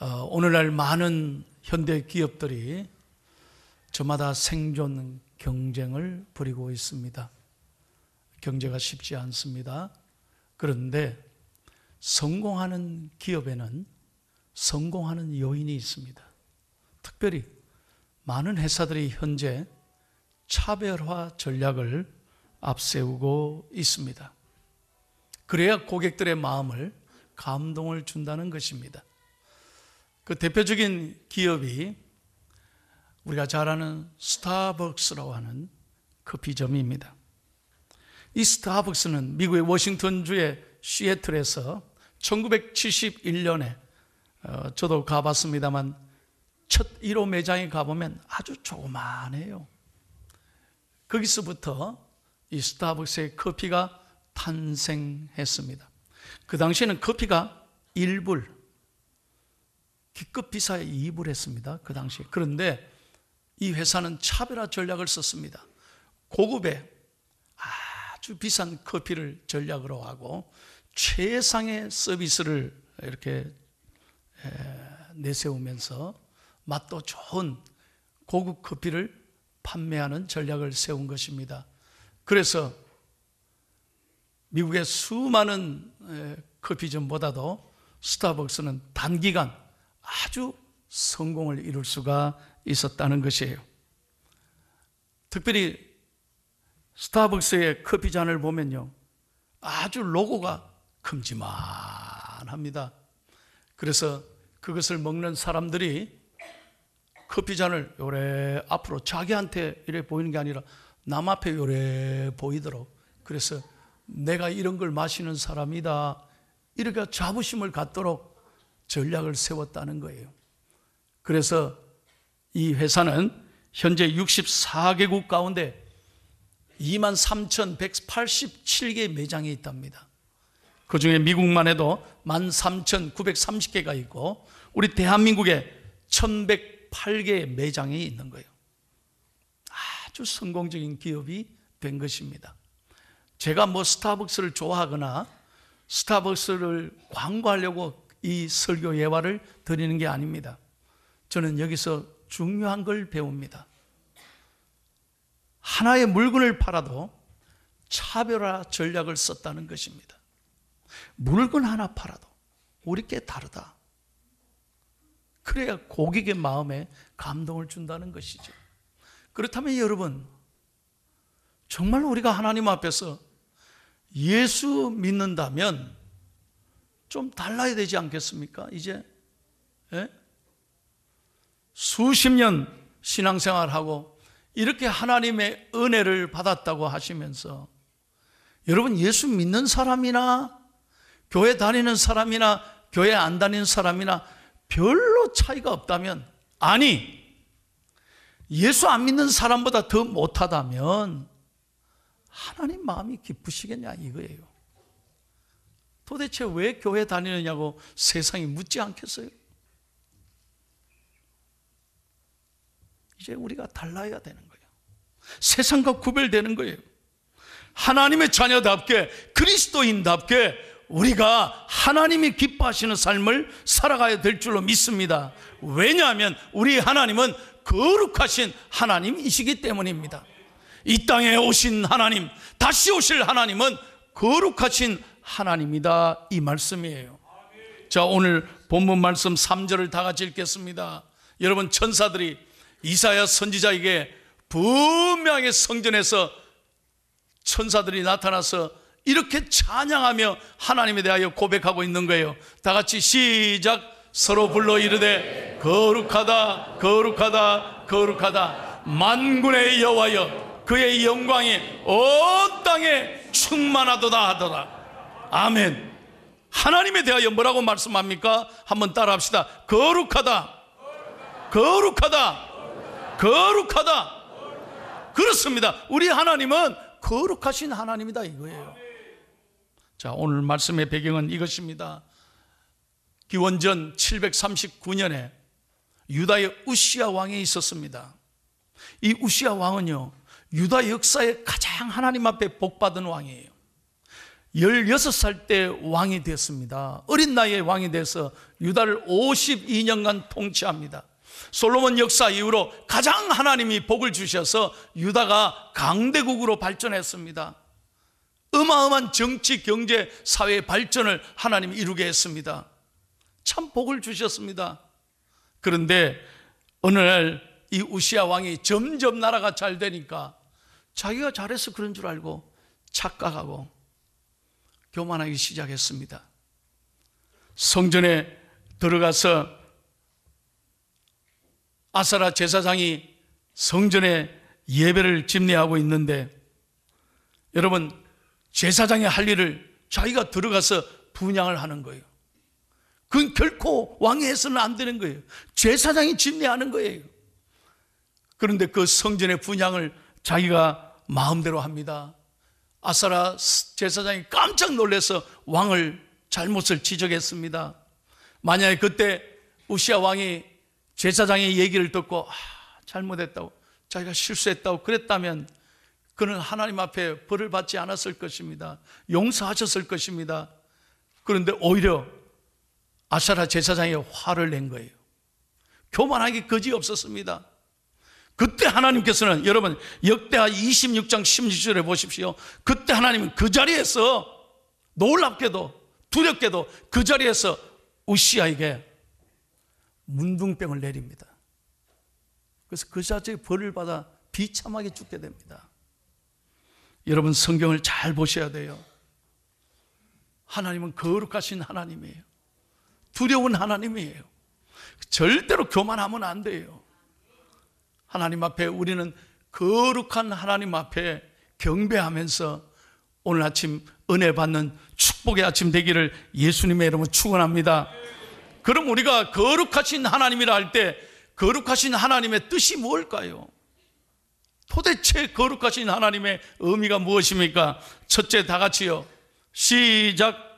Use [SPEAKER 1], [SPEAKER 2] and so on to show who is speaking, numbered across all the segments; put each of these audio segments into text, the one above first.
[SPEAKER 1] 오늘날 많은 현대 기업들이 저마다 생존 경쟁을 벌이고 있습니다. 경제가 쉽지 않습니다. 그런데 성공하는 기업에는 성공하는 요인이 있습니다. 특별히 많은 회사들이 현재 차별화 전략을 앞세우고 있습니다. 그래야 고객들의 마음을 감동을 준다는 것입니다. 그 대표적인 기업이 우리가 잘 아는 스타벅스라고 하는 커피점입니다. 이 스타벅스는 미국의 워싱턴주의 시애틀에서 1971년에 저도 가봤습니다만 첫 1호 매장에 가보면 아주 조그만해요. 거기서부터 이 스타벅스의 커피가 탄생했습니다. 그 당시에는 커피가 1불, 기껏 비싸야 2불 했습니다. 그 당시에. 그런데 이 회사는 차별화 전략을 썼습니다. 고급의 아주 비싼 커피를 전략으로 하고 최상의 서비스를 이렇게 내세우면서 맛도 좋은 고급 커피를 판매하는 전략을 세운 것입니다. 그래서 미국의 수많은 커피점보다도 스타벅스는 단기간 아주 성공을 이룰 수가 있었다는 것이에요. 특별히 스타벅스의 커피잔을 보면요, 아주 로고가 큼지막합니다. 그래서 그것을 먹는 사람들이 커피잔을 요래 앞으로 자기한테 이래 보이는 게 아니라 남 앞에 요래 보이도록, 그래서 내가 이런 걸 마시는 사람이다, 이렇게 자부심을 갖도록 전략을 세웠다는 거예요. 그래서 이 회사는 현재 64개국 가운데 23,187개의 매장이 있답니다. 그 중에 미국만 해도 13,930개가 있고 우리 대한민국에 1,108개의 매장이 있는 거예요. 아주 성공적인 기업이 된 것입니다. 제가 스타벅스를 좋아하거나 스타벅스를 광고하려고 이 설교 예화를 드리는 게 아닙니다. 저는 여기서 중요한 걸 배웁니다. 하나의 물건을 팔아도 차별화 전략을 썼다는 것입니다. 물건 하나 팔아도 우리 게 다르다. 그래야 고객의 마음에 감동을 준다는 것이죠. 그렇다면 여러분, 정말 우리가 하나님 앞에서 예수 믿는다면 좀 달라야 되지 않겠습니까? 이제 수십 년 신앙생활하고 이렇게 하나님의 은혜를 받았다고 하시면서 여러분, 예수 믿는 사람이나 교회 다니는 사람이나 교회 안 다니는 사람이나 별로 차이가 없다면, 아니 예수 안 믿는 사람보다 더 못하다면 하나님 마음이 기쁘시겠냐 이거예요. 도대체 왜 교회 다니느냐고 세상이 묻지 않겠어요? 이제 우리가 달라야 되는 거예요. 세상과 구별되는 거예요. 하나님의 자녀답게, 그리스도인답게 우리가 하나님이 기뻐하시는 삶을 살아가야 될 줄로 믿습니다. 왜냐하면 우리 하나님은 거룩하신 하나님이시기 때문입니다. 이 땅에 오신 하나님, 다시 오실 하나님은 거룩하신 하나님이다, 이 말씀이에요. 자, 오늘 본문 말씀 3절을 다 같이 읽겠습니다. 여러분, 천사들이 이사야 선지자에게 분명하게 성전에서 천사들이 나타나서 이렇게 찬양하며 하나님에 대하여 고백하고 있는 거예요. 다 같이 시작. 서로 불러 이르되 거룩하다 거룩하다 거룩하다 만군의 여호와여, 그의 영광이 온 땅에 충만하도다 하더라. 아멘. 하나님에 대하여 뭐라고 말씀합니까? 한번 따라 합시다. 거룩하다 거룩하다 거룩하다. 그렇습니다. 우리 하나님은 거룩하신 하나님이다 이거예요. 자, 오늘 말씀의 배경은 이것입니다. 기원전 739년에 유다의 우시야 왕이 있었습니다. 이 우시야 왕은요, 유다 역사에 가장 하나님 앞에 복받은 왕이에요. 16살 때 왕이 됐습니다. 어린 나이에 왕이 돼서 유다를 52년간 통치합니다. 솔로몬 역사 이후로 가장 하나님이 복을 주셔서 유다가 강대국으로 발전했습니다. 어마어마한 정치, 경제, 사회 발전을 하나님이 이루게 했습니다. 참 복을 주셨습니다. 그런데 어느 날 이 우시야 왕이 점점 나라가 잘 되니까 자기가 잘해서 그런 줄 알고 착각하고 교만하기 시작했습니다. 성전에 들어가서 아사랴 제사장이 성전에 예배를 집례하고 있는데, 여러분, 제사장이 할 일을 자기가 들어가서 분향을 하는 거예요. 그건 결코 왕이 해서는 안 되는 거예요. 제사장이 집례하는 거예요. 그런데 그 성전의 분향을 자기가 마음대로 합니다. 아사랴 제사장이 깜짝 놀라서 왕을 잘못을 지적했습니다. 만약에 그때 우시야 왕이 제사장의 얘기를 듣고 잘못했다고, 자기가 실수했다고 그랬다면 그는 하나님 앞에 벌을 받지 않았을 것입니다. 용서하셨을 것입니다. 그런데 오히려 아사랴 제사장이 화를 낸 거예요. 교만하기 그지없었습니다. 그때 하나님께서는, 여러분, 역대하 26장 16절에 보십시오. 그때 하나님은 그 자리에서, 놀랍게도 두렵게도 그 자리에서 우시야에게 문둥병을 내립니다. 그래서 그 자체에 벌을 받아 비참하게 죽게 됩니다. 여러분, 성경을 잘 보셔야 돼요. 하나님은 거룩하신 하나님이에요. 두려운 하나님이에요. 절대로 교만하면 안 돼요. 하나님 앞에, 우리는 거룩한 하나님 앞에 경배하면서 오늘 아침 은혜 받는 축복의 아침 되기를 예수님의 이름으로 축원합니다. 그럼 우리가 거룩하신 하나님이라 할 때 거룩하신 하나님의 뜻이 무엇일까요? 도대체 거룩하신 하나님의 의미가 무엇입니까? 첫째, 다 같이요. 시작.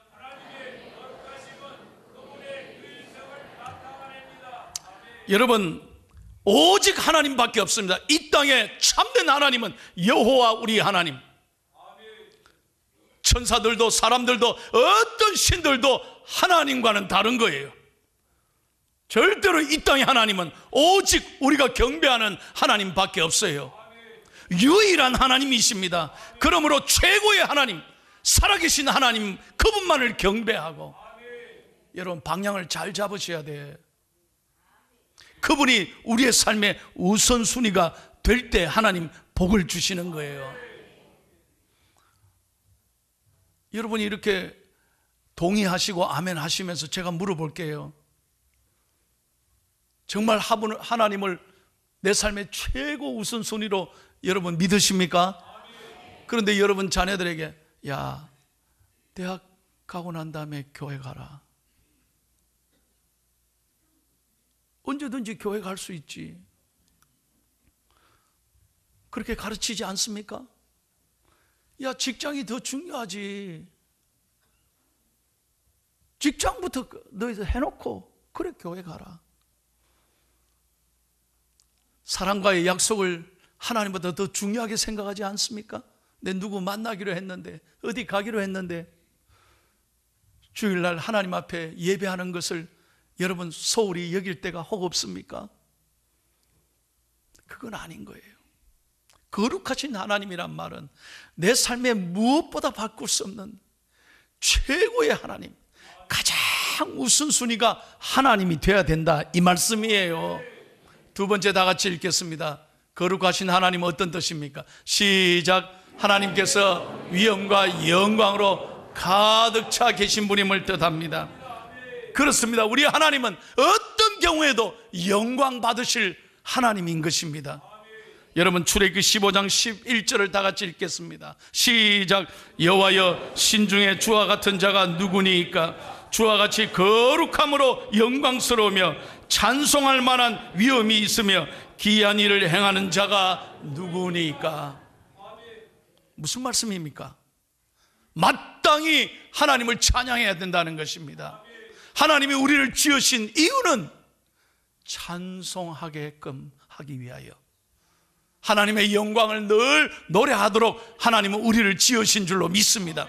[SPEAKER 1] 여러분, 오직 하나님밖에 없습니다. 이 땅에 참된 하나님은 여호와 우리 하나님. 천사들도 사람들도 어떤 신들도 하나님과는 다른 거예요. 절대로 이 땅의 하나님은 오직 우리가 경배하는 하나님밖에 없어요. 유일한 하나님이십니다. 그러므로 최고의 하나님, 살아계신 하나님, 그분만을 경배하고, 여러분, 방향을 잘 잡으셔야 돼요. 그분이 우리의 삶의 우선순위가 될 때 하나님 복을 주시는 거예요. 여러분이 이렇게 동의하시고 아멘 하시면서 제가 물어볼게요. 정말 하나님을 내 삶의 최고 우선순위로 여러분 믿으십니까? 그런데 여러분 자녀들에게, 야, 대학 가고 난 다음에 교회 가라. 언제든지 교회 갈 수 있지. 그렇게 가르치지 않습니까? 야, 직장이 더 중요하지. 직장부터 너희들 해놓고 그래 교회 가라. 사랑과의 약속을 하나님보다 더 중요하게 생각하지 않습니까? 내 누구 만나기로 했는데, 어디 가기로 했는데, 주일날 하나님 앞에 예배하는 것을 여러분 소홀히 여길 때가 혹 없습니까? 그건 아닌 거예요. 거룩하신 하나님이란 말은 내 삶에 무엇보다 바꿀 수 없는 최고의 하나님, 가장 우선순위가 하나님이 돼야 된다, 이 말씀이에요. 두 번째, 다 같이 읽겠습니다. 거룩하신 하나님은 어떤 뜻입니까? 시작. 하나님께서 위엄과 영광으로 가득 차 계신 분임을 뜻합니다. 그렇습니다. 우리 하나님은 어떤 경우에도 영광 받으실 하나님인 것입니다. 여러분, 출애굽기 15장 11절을 다 같이 읽겠습니다. 시작. 여호와여, 신중에 주와 같은 자가 누구니까? 주와 같이 거룩함으로 영광스러우며 찬송할 만한 위엄이 있으며 기이한 일을 행하는 자가 누구니까? 무슨 말씀입니까? 마땅히 하나님을 찬양해야 된다는 것입니다. 하나님이 우리를 지으신 이유는 찬송하게끔 하기 위하여, 하나님의 영광을 늘 노래하도록 하나님은 우리를 지으신 줄로 믿습니다.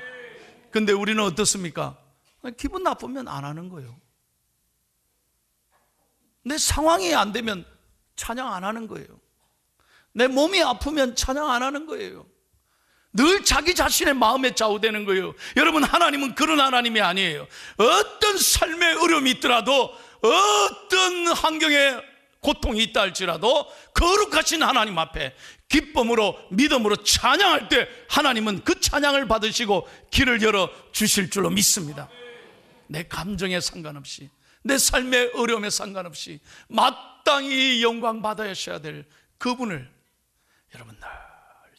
[SPEAKER 1] 근데 우리는 어떻습니까? 기분 나쁘면 안 하는 거예요. 내 상황이 안 되면 찬양 안 하는 거예요. 내 몸이 아프면 찬양 안 하는 거예요. 늘 자기 자신의 마음에 좌우되는 거예요. 여러분, 하나님은 그런 하나님이 아니에요. 어떤 삶의 어려움이 있더라도, 어떤 환경에 고통이 있다 할지라도 거룩하신 하나님 앞에 기쁨으로 믿음으로 찬양할 때 하나님은 그 찬양을 받으시고 길을 열어 주실 줄로 믿습니다. 내 감정에 상관없이, 내 삶의 어려움에 상관없이 마땅히 영광 받아야 될 그분을 여러분 늘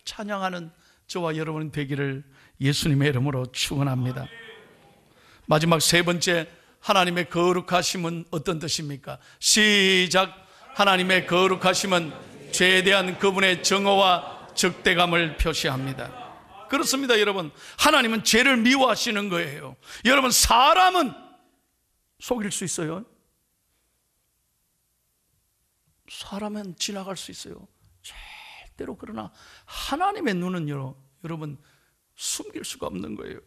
[SPEAKER 1] 찬양하는 저와 여러분 되기를 예수님의 이름으로 축원합니다. 마지막 세 번째, 하나님의 거룩하심은 어떤 뜻입니까? 시작. 하나님의 거룩하심은 죄에 대한 그분의 정오와 적대감을 표시합니다. 그렇습니다. 여러분, 하나님은 죄를 미워하시는 거예요. 여러분, 사람은 속일 수 있어요. 사람은 지나갈 수 있어요. 절대로. 그러나 하나님의 눈은요, 여러분, 숨길 수가 없는 거예요.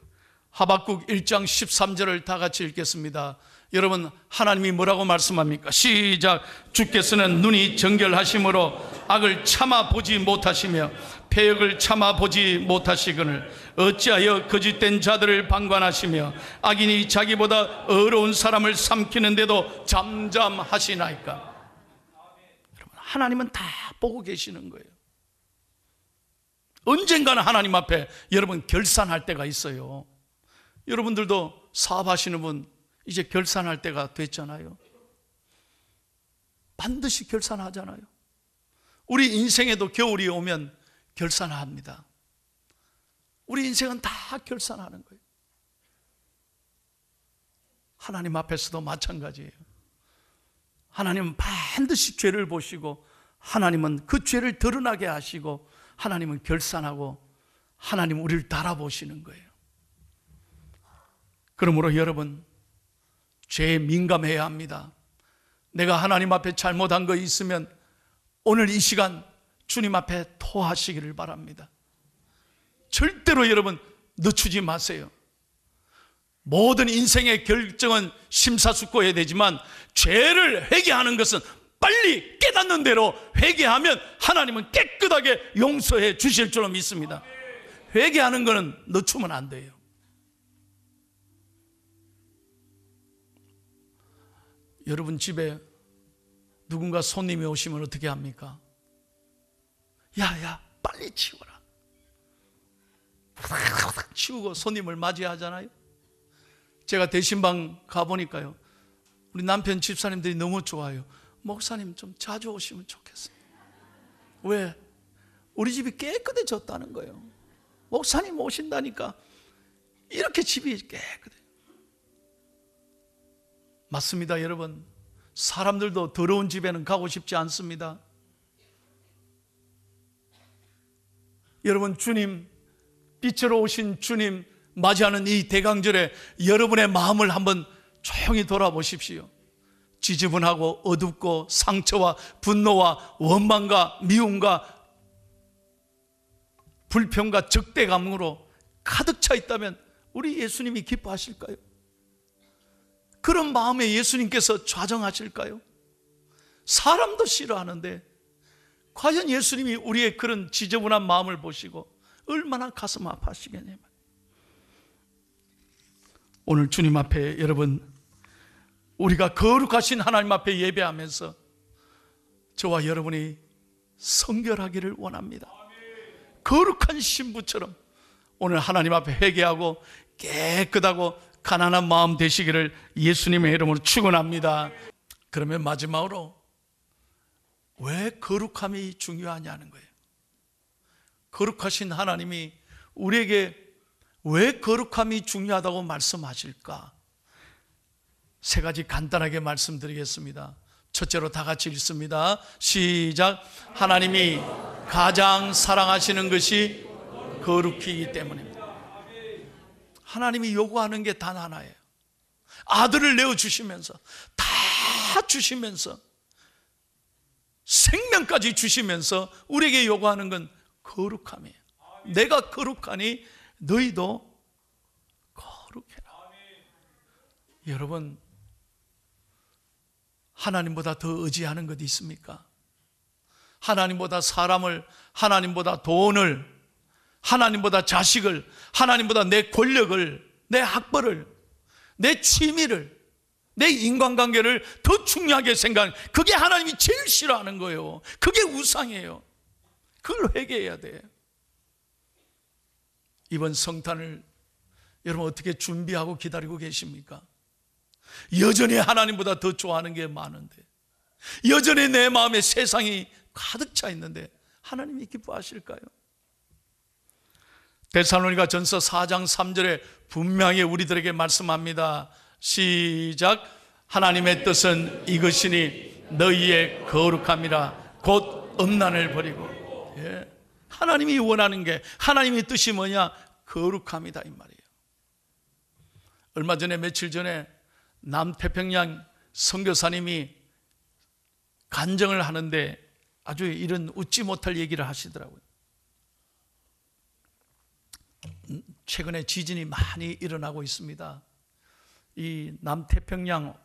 [SPEAKER 1] 하박국 1장 13절을 다 같이 읽겠습니다. 여러분, 하나님이 뭐라고 말씀합니까? 시작. 주께서는 눈이 정결하심으로 악을 참아 보지 못하시며 패역을 참아 보지 못하시거늘 어찌하여 거짓된 자들을 방관하시며 악인이 자기보다 어려운 사람을 삼키는데도 잠잠하시나이까? 여러분, 하나님은 다 보고 계시는 거예요. 언젠가는 하나님 앞에 여러분 결산할 때가 있어요. 여러분들도 사업하시는 분 이제 결산할 때가 됐잖아요. 반드시 결산하잖아요. 우리 인생에도 겨울이 오면 결산합니다. 우리 인생은 다 결산하는 거예요. 하나님 앞에서도 마찬가지예요. 하나님은 반드시 죄를 보시고 하나님은 그 죄를 드러나게 하시고 하나님은 결산하고 하나님 우리를 달아보시는 거예요. 그러므로 여러분, 죄에 민감해야 합니다. 내가 하나님 앞에 잘못한 거 있으면 오늘 이 시간 주님 앞에 토하시기를 바랍니다. 절대로 여러분 늦추지 마세요. 모든 인생의 결정은 심사숙고해야 되지만 죄를 회개하는 것은 빨리 깨닫는 대로 회개하면 하나님은 깨끗하게 용서해 주실 줄로 믿습니다. 회개하는 것은 늦추면 안 돼요. 여러분 집에 누군가 손님이 오시면 어떻게 합니까? 야, 빨리 치워라. 치우고 손님을 맞이하잖아요. 제가 대신방 가보니까요, 우리 남편 집사님들이 너무 좋아요. 목사님 좀 자주 오시면 좋겠어요. 왜? 우리 집이 깨끗해졌다는 거예요. 목사님 오신다니까 이렇게 집이 깨끗해요. 맞습니다. 여러분, 사람들도 더러운 집에는 가고 싶지 않습니다. 여러분, 주님, 빛으로 오신 주님 맞이하는 이 대강절에 여러분의 마음을 한번 조용히 돌아보십시오. 지저분하고 어둡고 상처와 분노와 원망과 미움과 불평과 적대감으로 가득 차 있다면 우리 예수님이 기뻐하실까요? 그런 마음에 예수님께서 좌정하실까요? 사람도 싫어하는데 과연 예수님이 우리의 그런 지저분한 마음을 보시고 얼마나 가슴 아파하시겠냐면, 오늘 주님 앞에 여러분, 우리가 거룩하신 하나님 앞에 예배하면서 저와 여러분이 성결하기를 원합니다. 거룩한 신부처럼 오늘 하나님 앞에 회개하고 깨끗하고 가난한 마음 되시기를 예수님의 이름으로 축원합니다. 그러면 마지막으로 왜 거룩함이 중요하냐는 거예요. 거룩하신 하나님이 우리에게 왜 거룩함이 중요하다고 말씀하실까? 세 가지 간단하게 말씀드리겠습니다. 첫째로 다 같이 읽습니다. 시작. 하나님이 가장 사랑하시는 것이 거룩이기 때문입니다. 하나님이 요구하는 게 단 하나예요. 아들을 내어주시면서, 다 주시면서, 생명까지 주시면서 우리에게 요구하는 건 거룩함이에요. 내가 거룩하니 너희도 거룩해라. 여러분, 하나님보다 더 의지하는 것 있습니까? 하나님보다 사람을, 하나님보다 돈을, 하나님보다 자식을, 하나님보다 내 권력을, 내 학벌을, 내 취미를, 내 인간관계를 더 중요하게 생각하는, 그게 하나님이 제일 싫어하는 거예요. 그게 우상이에요. 그걸 회개해야 돼. 이번 성탄을 여러분 어떻게 준비하고 기다리고 계십니까? 여전히 하나님보다 더 좋아하는 게 많은데, 여전히 내 마음에 세상이 가득 차 있는데 하나님이 기뻐하실까요? 데살로니가 전서 4장 3절에 분명히 우리들에게 말씀합니다. 시작. 하나님의 뜻은 이것이니 너희의 거룩함이라 곧 음란을 버리고. 예. 하나님이 원하는 게, 하나님의 뜻이 뭐냐? 거룩함이다 이 말이에요. 얼마 전에, 며칠 전에 남태평양 선교사님이 간증을 하는데 아주 이런 웃지 못할 얘기를 하시더라고요. 최근에 지진이 많이 일어나고 있습니다. 이 남태평양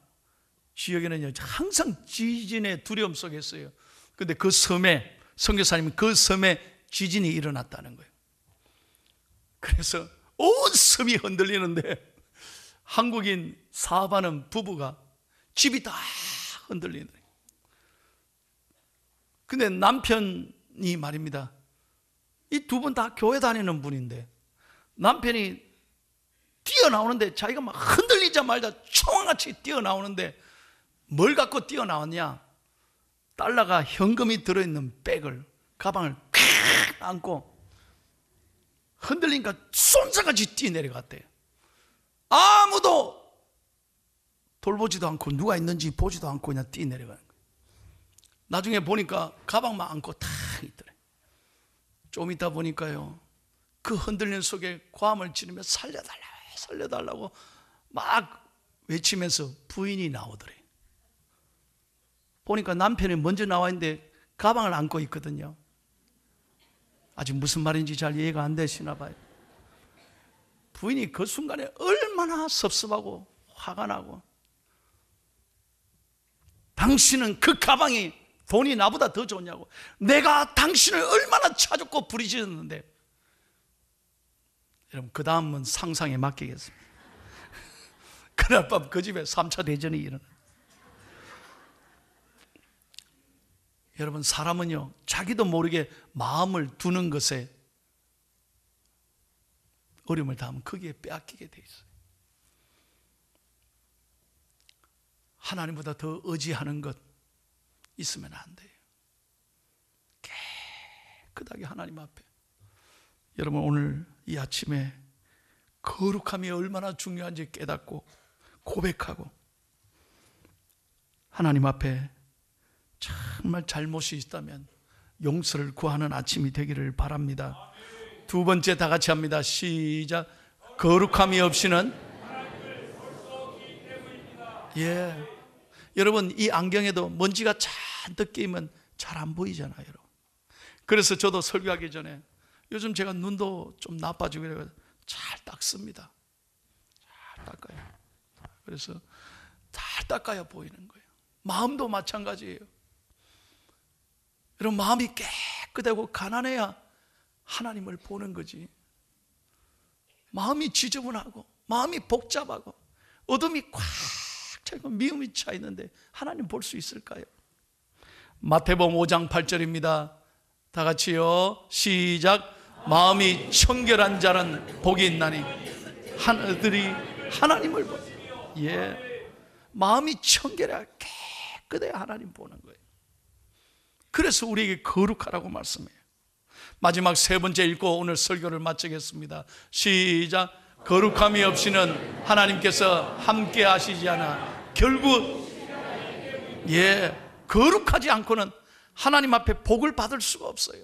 [SPEAKER 1] 지역에는 항상 지진의 두려움 속에 있어요. 그런데 그 섬에, 선교사님은 그 섬에 지진이 일어났다는 거예요. 그래서 온 섬이 흔들리는데 한국인 사업하는 부부가 집이 다 흔들리는 거예요. 근데 남편이 말입니다. 이 두 분 다 교회 다니는 분인데 남편이 뛰어나오는데 자기가 막 흔들리자마자 총알같이 뛰어나오는데 뭘 갖고 뛰어나왔냐? 달러가 현금이 들어있는 백을, 가방을 콱 안고 흔들리니까 쏜살같이 뛰어내려갔대요. 아무도 돌보지도 않고 누가 있는지 보지도 않고 그냥 뛰어내려가는 거예요. 나중에 보니까 가방만 안고 탁 있더래. 좀 이따 보니까요, 그 흔들림 속에 고함을 지르며 살려달라, 살려달라고 막 외치면서 부인이 나오더래. 보니까 남편이 먼저 나와 있는데 가방을 안고 있거든요. 아직 무슨 말인지 잘 이해가 안 되시나 봐요. 부인이 그 순간에 얼마나 섭섭하고 화가 나고, 당신은 그 가방이 돈이 나보다 더 좋냐고, 내가 당신을 얼마나 차줬고 부리짖었는데. 여러분, 그 다음은 상상에 맡기겠습니다. 그날 밤 그 집에 3차 대전이 일어나. 여러분, 사람은요 자기도 모르게 마음을 두는 것에 어려움을 당하면 거기에 빼앗기게 돼 있어요. 하나님보다 더 의지하는 것 있으면 안 돼요. 깨끗하게 하나님 앞에. 여러분, 오늘 이 아침에 거룩함이 얼마나 중요한지 깨닫고 고백하고 하나님 앞에 정말 잘못이 있다면 용서를 구하는 아침이 되기를 바랍니다. 두 번째 다 같이 합니다. 시작. 거룩함이 없이는. 예. 여러분, 이 안경에도 먼지가 잔뜩 끼면 잘 안 보이잖아요, 여러분. 그래서 저도 설교하기 전에, 요즘 제가 눈도 좀 나빠지고 그래서 잘 닦습니다. 잘 닦아요. 그래서 잘 닦아야 보이는 거예요. 마음도 마찬가지예요. 여러분, 마음이 깨끗하고 가난해야 하나님을 보는 거지. 마음이 지저분하고 마음이 복잡하고 어둠이 꽉 차있고 미움이 차 있는데 하나님 볼 수 있을까요? 마태복음 5장 8절입니다. 다 같이요. 시작. 마음이 청결한 자는 복이 있나니 하늘들이 하나님을 보라. 예, 마음이 청결해야, 깨끗해야 하나님 보는 거예요. 그래서 우리에게 거룩하라고 말씀해요. 마지막 세 번째 읽고 오늘 설교를 마치겠습니다. 시작. 거룩함이 없이는 하나님께서 함께 하시지 않아. 결국 거룩하지 않고는 하나님 앞에 복을 받을 수가 없어요.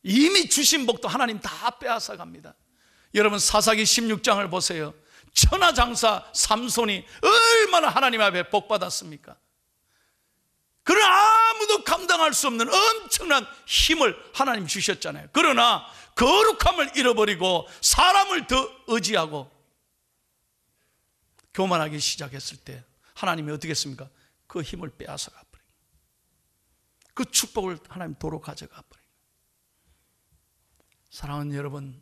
[SPEAKER 1] 이미 주신 복도 하나님 다 빼앗아 갑니다. 여러분, 사사기 16장을 보세요. 천하장사 삼손이 얼마나 하나님 앞에 복 받았습니까? 그러나 아무도 감당할 수 없는 엄청난 힘을 하나님 주셨잖아요. 그러나 거룩함을 잃어버리고 사람을 더 의지하고 교만하기 시작했을 때 하나님이 어떻게 했습니까? 그 힘을 빼앗아 가버린, 그 축복을 하나님 도로 가져가 버린. 사랑하는 여러분,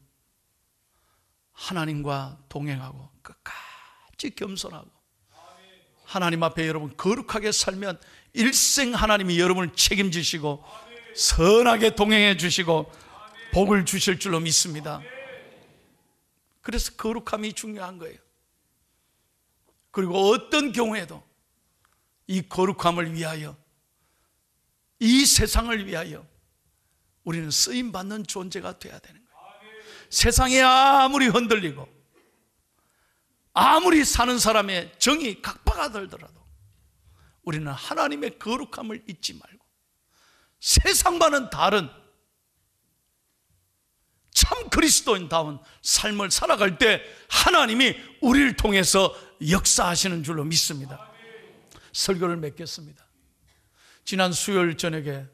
[SPEAKER 1] 하나님과 동행하고 끝까지 겸손하고 하나님 앞에 여러분 거룩하게 살면 일생 하나님이 여러분을 책임지시고 선하게 동행해 주시고 복을 주실 줄로 믿습니다. 그래서 거룩함이 중요한 거예요. 그리고 어떤 경우에도 이 거룩함을 위하여, 이 세상을 위하여 우리는 쓰임받는 존재가 되어야 되는 거예요. 세상이 아무리 흔들리고 아무리 사는 사람의 정이 각박하 들더라도 우리는 하나님의 거룩함을 잊지 말고 세상과는 다른 참 그리스도인다운 삶을 살아갈 때 하나님이 우리를 통해서 역사하시는 줄로 믿습니다. 설교를 맺겠습니다. 지난 수요일 저녁에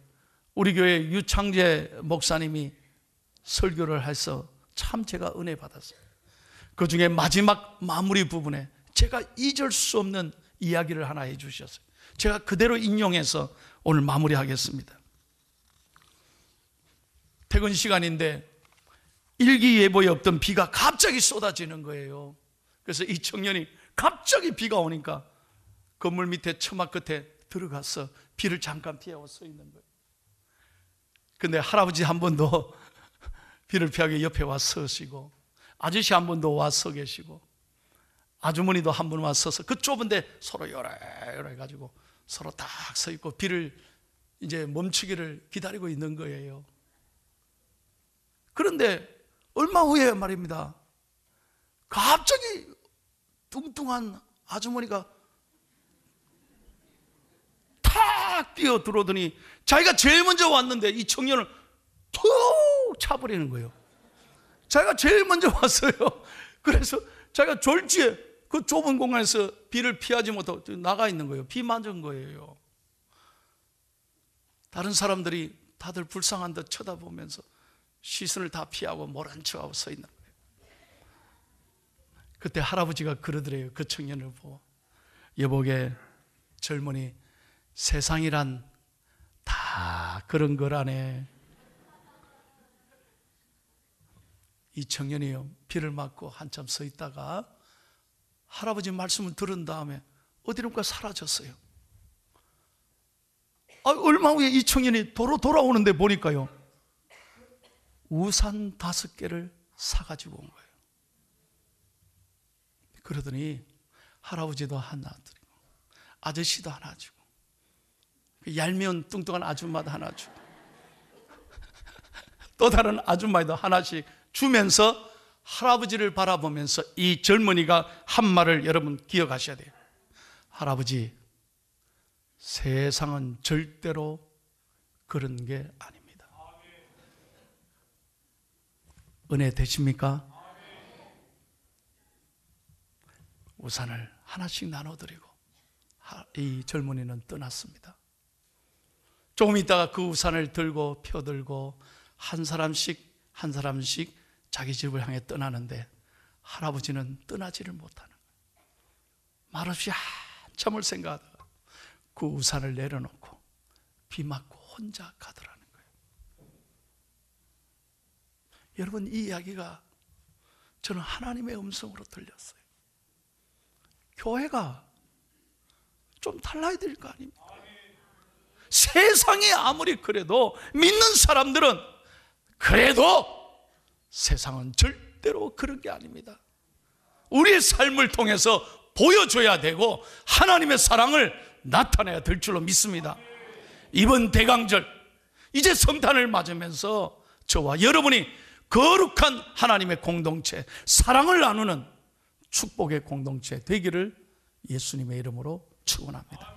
[SPEAKER 1] 우리 교회 유창재 목사님이 설교를 해서 참 제가 은혜 받았어요. 그 중에 마지막 마무리 부분에 제가 잊을 수 없는 이야기를 하나 해주셨어요. 제가 그대로 인용해서 오늘 마무리하겠습니다. 퇴근 시간인데 일기예보에 없던 비가 갑자기 쏟아지는 거예요. 그래서 이 청년이 갑자기 비가 오니까 건물 밑에 처마 끝에 들어가서 비를 잠깐 피하고 서 있는 거예요. 근데 할아버지 한 분 더 비를 피하게 옆에 와 서시고, 아저씨 한 분 더 와 서 계시고, 아주머니도 한 분 와 서서 그 좁은데 서로 요래 가지고 서로 딱 서 있고 비를 이제 멈추기를 기다리고 있는 거예요. 그런데 얼마 후에 말입니다, 갑자기 뚱뚱한 아주머니가 탁 뛰어 들어오더니 자기가 제일 먼저 왔는데 이 청년을 툭 차버리는 거예요. 자기가 제일 먼저 왔어요. 그래서 자기가 졸지에 그 좁은 공간에서 비를 피하지 못하고 나가 있는 거예요. 비 맞은 거예요. 다른 사람들이 다들 불쌍한 듯 쳐다보면서 시선을 다 피하고 모른 척하고 서 있는 거예요. 그때 할아버지가 그러더래요. 그 청년을 보고, 여보게 젊은이, 세상이란 다 그런 거라네. 이 청년이요, 비를 맞고 한참 서 있다가 할아버지 말씀을 들은 다음에 어디론가 사라졌어요. 얼마 후에 이 청년이 도로 돌아오는데 보니까요, 우산 5개를 사가지고 온 거예요. 그러더니 할아버지도 하나 드리고 아저씨도 하나 주고 얄미운 뚱뚱한 아줌마도 하나 주고 또 다른 아줌마도 하나씩 주면서 할아버지를 바라보면서 이 젊은이가 한 말을 여러분 기억하셔야 돼요. 할아버지, 세상은 절대로 그런 게 아닙니다. 은혜 되십니까? 우산을 하나씩 나눠드리고 이 젊은이는 떠났습니다. 조금 있다가 그 우산을 들고 펴들고 한 사람씩 자기 집을 향해 떠나는데 할아버지는 떠나지를 못하는 거예요. 말없이 한참을 생각하다가 그 우산을 내려놓고 비 맞고 혼자 가더라는 거예요. 여러분, 이 이야기가 저는 하나님의 음성으로 들렸어요. 교회가 좀 달라야 될 거 아닙니까? 세상이 아무리 그래도 믿는 사람들은 그래도 세상은 절대로 그런 게 아닙니다. 우리의 삶을 통해서 보여줘야 되고 하나님의 사랑을 나타내야 될 줄로 믿습니다. 이번 대강절 이제 성탄을 맞으면서 저와 여러분이 거룩한 하나님의 공동체, 사랑을 나누는 축복의 공동체 되기를 예수님의 이름으로 축원합니다.